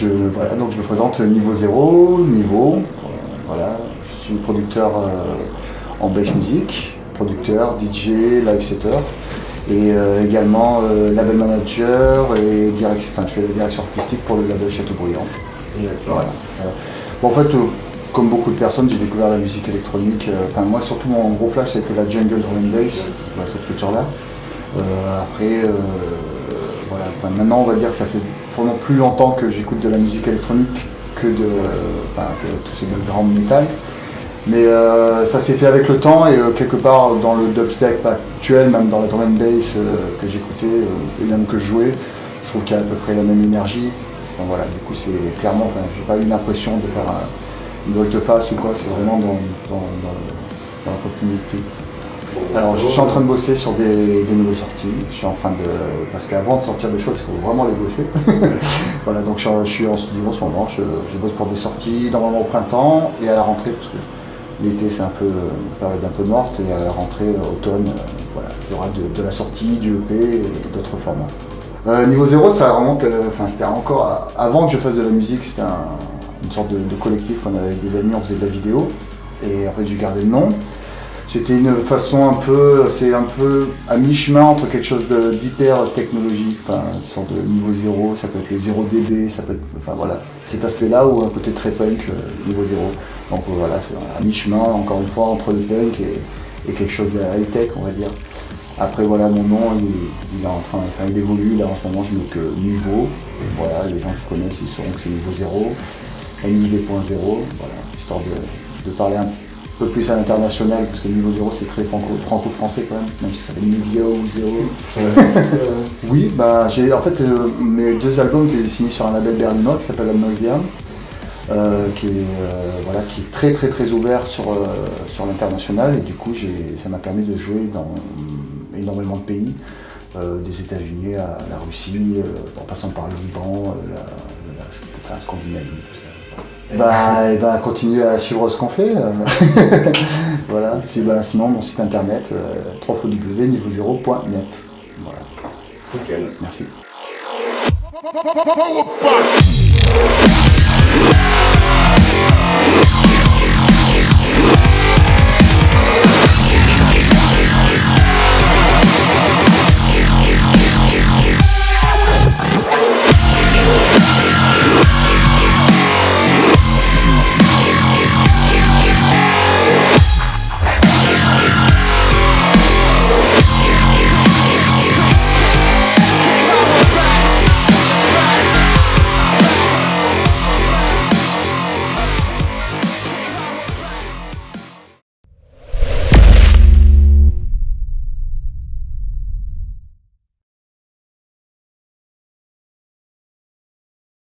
Voilà, donc je me présente Niveau Zéro, voilà, je suis producteur en bass music, producteur, DJ, live setter, et également label manager et je fais la direction artistique pour le label Chateaubriand. Voilà. Bon, en fait, comme beaucoup de personnes, j'ai découvert la musique électronique. Moi, surtout mon gros flash, c'était la jungle drum and bass, cette culture-là. Voilà, maintenant, on va dire que ça fait vraiment plus longtemps que j'écoute de la musique électronique que tous ces background metal. Mais ça s'est fait avec le temps et quelque part dans le dubstep actuel, même dans la drum and bass que j'écoutais et même que je jouais, je trouve qu'il y a à peu près la même énergie. Donc voilà, du coup c'est clairement, j'ai pas eu l'impression de faire une volte-face ou quoi, c'est vraiment dans la continuité. Alors je suis en train de bosser sur des nouvelles sorties, parce qu'avant de sortir des choses, il faut vraiment les bosser. Voilà, donc je suis en studio en ce moment, je bosse pour des sorties normalement au printemps et à la rentrée, parce que l'été c'est un peu une période un peu morte, et à la rentrée automne, voilà, il y aura de la sortie, du EP et d'autres formats. Niveau Zéro, ça remonte, c'était encore avant que je fasse de la musique, c'était une sorte de collectif, on avait avec des amis, on faisait de la vidéo, et en fait j'ai gardé le nom. C'était une façon c'est un peu à mi-chemin entre quelque chose d'hyper technologique, une sorte de Niveau Zéro, ça peut être le 0 dB, ça peut être, voilà, cet aspect-là ou un côté très punk, Niveau Zéro. Donc voilà, c'est à mi-chemin, encore une fois, entre le punk et quelque chose de high-tech, on va dire. Après voilà, mon nom, il évolue, là en ce moment je mets que Niveau, et voilà, les gens qui connaissent, ils sauront que c'est Niveau Zéro, NIV.0, voilà, histoire de parler un peu plus à l'international, parce que Niveau Zéro c'est très franco-français quand même si ça s'appelle Niveau ou Zéro. Oui, j'ai en fait mes deux albums que j'ai signés sur un label berlinois qui s'appelle Amnoisiam, qui est très très très ouvert sur l'international, et du coup ça m'a permis de jouer dans énormément de pays, des États-Unis à la Russie, en passant par le Liban, la Scandinavie, tout ça. Continuer à suivre ce qu'on fait. Voilà, sinon mon site internet www.niveauzero.net. Voilà. Nickel. Merci.